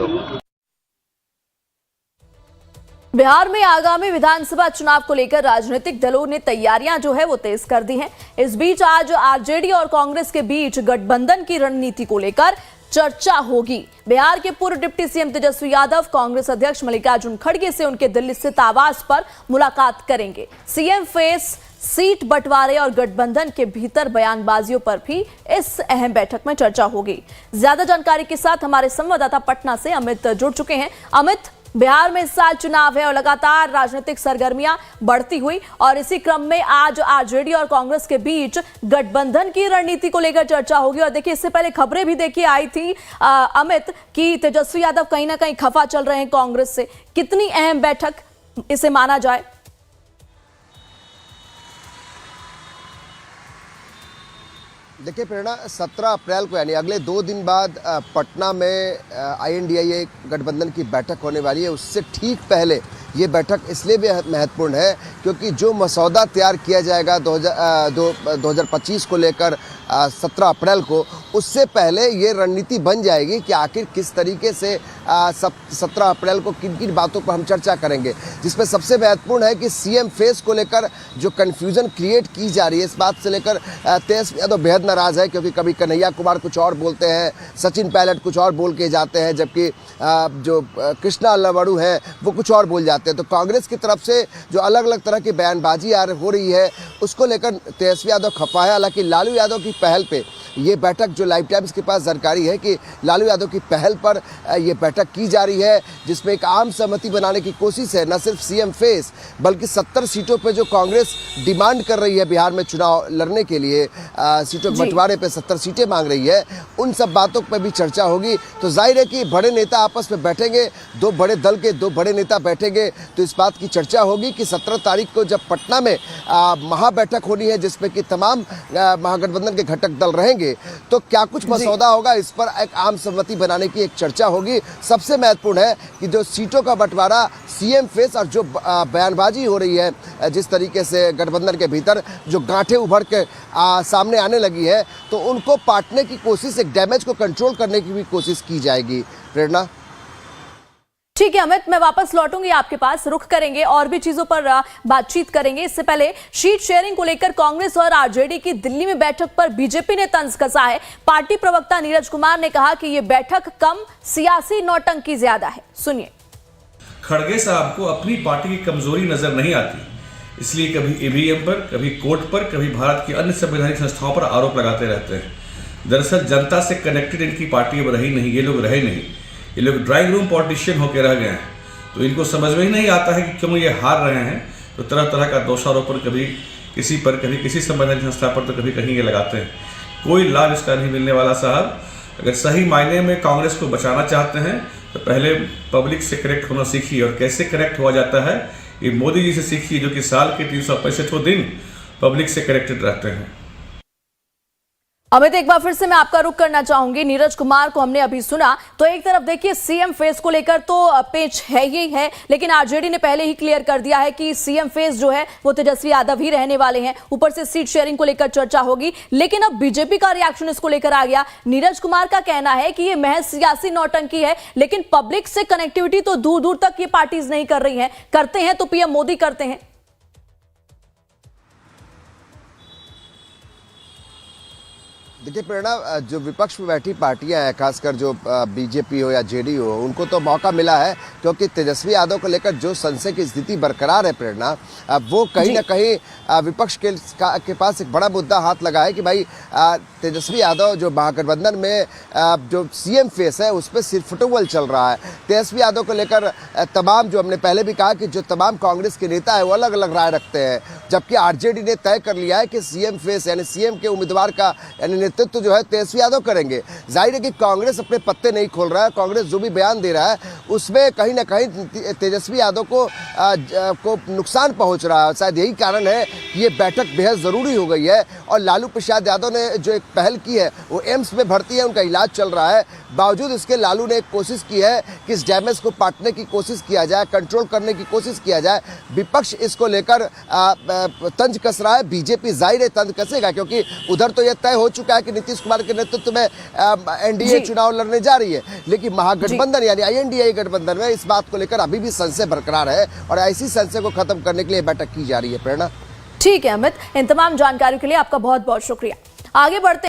सहयोग। बिहार में आगामी विधानसभा चुनाव को लेकर राजनीतिक दलों ने तैयारियां जो है वो तेज कर दी हैं। इस बीच आज आरजेडी और कांग्रेस के बीच गठबंधन की रणनीति को लेकर चर्चा होगी। बिहार के पूर्व डिप्टी सीएम तेजस्वी यादव कांग्रेस अध्यक्ष मल्लिकार्जुन खड़गे से उनके दिल्ली स्थित आवास पर मुलाकात करेंगे। सीएम फेस, सीट बंटवारे और गठबंधन के भीतर बयानबाजियों पर भी इस अहम बैठक में चर्चा होगी। ज्यादा जानकारी के साथ हमारे संवाददाता पटना से अमित जुड़ चुके हैं। अमित, बिहार में इस साल चुनाव है और लगातार राजनीतिक सरगर्मियां बढ़ती हुई और इसी क्रम में आज आरजेडी और कांग्रेस के बीच गठबंधन की रणनीति को लेकर चर्चा होगी। और देखिए, इससे पहले खबरें भी देखिए आई थी अमित कि तेजस्वी यादव कहीं ना कहीं खफा चल रहे हैं कांग्रेस से। कितनी अहम बैठक इसे माना जाए? देखिए प्रेरणा, 17 अप्रैल को यानी अगले 2 दिन बाद पटना में INDIA गठबंधन की बैठक होने वाली है। उससे ठीक पहले ये बैठक इसलिए भी महत्वपूर्ण है क्योंकि जो मसौदा तैयार किया जाएगा 2025 को लेकर 17 अप्रैल को, उससे पहले ये रणनीति बन जाएगी कि आखिर किस तरीके से 17 अप्रैल को किन किन बातों पर हम चर्चा करेंगे। जिसमें सबसे महत्वपूर्ण है कि सीएम फेस को लेकर जो कन्फ्यूजन क्रिएट की जा रही है, इस बात से लेकर तेजस्वी यादव बेहद नाराज है क्योंकि कभी कन्हैया कुमार कुछ और बोलते हैं, सचिन पायलट कुछ और बोल के जाते हैं, जबकि जो कृष्णा अल्लावड़ू हैं वो कुछ और बोल जाते हैं। तो कांग्रेस की तरफ से जो अलग अलग तरह की बयानबाजी हो रही है उसको लेकर तेजस्वी यादव खफा है। हालांकि लालू यादव की पहल पे ये बैठक, जो लाइव टाइम्स के पास जानकारी है कि लालू यादव की पहल पर ये बैठक की जा रही है, जिसमें एक आम सहमति बनाने की कोशिश है। न सिर्फ सीएम फेस बल्कि 70 सीटों पे जो कांग्रेस डिमांड कर रही है बिहार में चुनाव लड़ने के लिए, सीटों के बंटवारे पे 70 सीटें मांग रही है, उन सब बातों पर भी चर्चा होगी। तो जाहिर है कि बड़े नेता आपस में बैठेंगे, 2 बड़े दल के 2 बड़े नेता बैठेंगे तो इस बात की चर्चा होगी कि 17 तारीख को जब पटना में महाबैठक होनी है जिसमें कि तमाम महागठबंधन के घटक दल रहेंगे, तो क्या कुछ मसौदा होगा, इस पर एक आम सहमति बनाने की एक चर्चा होगी। सबसे महत्वपूर्ण है कि जो सीटों का बंटवारा, सीएम फेस और जो बयानबाजी हो रही है, जिस तरीके से गठबंधन के भीतर जो गांठें उभर के सामने आने लगी है, तो उनको पाटने की कोशिश, एक डैमेज को कंट्रोल करने की भी कोशिश की जाएगी। प्रेरणा, ठीक है अमित, मैं वापस लौटूंगी आपके पास, रुख करेंगे और भी चीजों पर बातचीत करेंगे। इससे पहले सीट शेयरिंग को लेकर कांग्रेस और आरजेडी की दिल्ली में बैठक पर बीजेपी ने तंज कसा है। पार्टी प्रवक्ता नीरज कुमार ने कहा कि यह बैठक कम, सियासी नौटंकी ज्यादा है। सुनिए। खड़गे साहब को अपनी पार्टी की कमजोरी नजर नहीं आती, इसलिए कभी EVM पर, कभी कोर्ट पर, कभी भारत की अन्य संवैधानिक संस्थाओं पर आरोप लगाते रहते हैं। दरअसल जनता से कनेक्टेड इनकी पार्टी अब रही नहीं, ये लोग रहे नहीं, ये लोग ड्राइंग रूम पॉलिटिशियन होकर रह गए हैं। तो इनको समझ में ही नहीं आता है कि क्यों ये हार रहे हैं। तो तरह तरह का दोषारोपण कभी किसी पर, कभी किसी संवैधानिक संस्था पर, तो कभी कहीं ये लगाते हैं। कोई लाभ इसका नहीं मिलने वाला साहब। अगर सही मायने में कांग्रेस को बचाना चाहते हैं तो पहले पब्लिक से कनेक्ट होना सीखिए, और कैसे कनेक्ट हुआ जाता है ये मोदी जी से सीखिए, जो कि साल के 365 दिन पब्लिक से कनेक्टेड रहते हैं। अमित, एक बार फिर से मैं आपका रुख करना चाहूंगी। नीरज कुमार को हमने अभी सुना, तो एक तरफ देखिए सीएम फेस को लेकर तो पेच है ही है, लेकिन आरजेडी ने पहले ही क्लियर कर दिया है कि सीएम फेस जो है वो तेजस्वी यादव ही रहने वाले हैं। ऊपर से सीट शेयरिंग को लेकर चर्चा होगी, लेकिन अब बीजेपी का रिएक्शन इसको लेकर आ गया। नीरज कुमार का कहना है कि ये महज सियासी नौटंकी है, लेकिन पब्लिक से कनेक्टिविटी तो दूर दूर तक ये पार्टीज नहीं कर रही है, करते हैं तो पीएम मोदी करते हैं। देखिए प्रेरणा, जो विपक्ष में बैठी पार्टियां हैं, खासकर जो बीजेपी हो या जेडीयू हो, उनको तो मौका मिला है क्योंकि तेजस्वी यादव को लेकर जो संशय की स्थिति बरकरार है प्रेरणा, वो कहीं ना कहीं विपक्ष के पास एक बड़ा मुद्दा हाथ लगा है कि भाई तेजस्वी यादव जो महागठबंधन में जो सीएम फेस है उस पर सिरफुटबॉल चल रहा है। तेजस्वी यादव को लेकर तमाम, जो हमने पहले भी कहा कि जो तमाम कांग्रेस के नेता है वो अलग अलग राय रखते हैं, जबकि आरजेडी ने तय कर लिया है कि सीएम फेस यानी सीएम के उम्मीदवार का यानी नेतृत्व जो है तेजस्वी यादव करेंगे। जाहिर है कि कांग्रेस अपने पत्ते नहीं खोल रहा है, कांग्रेस जो भी बयान दे रहा है उसमें कहीं ना कहीं तेजस्वी यादव को नुकसान पहुंच रहा है। शायद यही कारण है कि ये बैठक बेहद ज़रूरी हो गई है। और लालू प्रसाद यादव ने जो एक पहल की है, वो एम्स में भर्ती है, उनका इलाज चल रहा है, बावजूद इसके लालू ने एक कोशिश की है कि इस डैमेज को पाटने की कोशिश किया जाए, कंट्रोल करने की कोशिश किया जाए। विपक्ष इसको लेकर तंज कस रहा है, बीजेपी जाहिर है तंज कसेगा, क्योंकि उधर तो यह तय हो चुका है कि कि नीतीश कुमार के नेतृत्व में एनडीए जी। चुनाव लड़ने जा रही है, लेकिन महागठबंधन यानी आईएनडीए गठबंधन में इस बात को लेकर अभी भी संशय बरकरार है और ऐसी संशय को खत्म करने के लिए बैठक की जा रही है। प्रेरणा, ठीक है अमित, इन तमाम जानकारी के लिए आपका बहुत बहुत शुक्रिया। आगे बढ़ते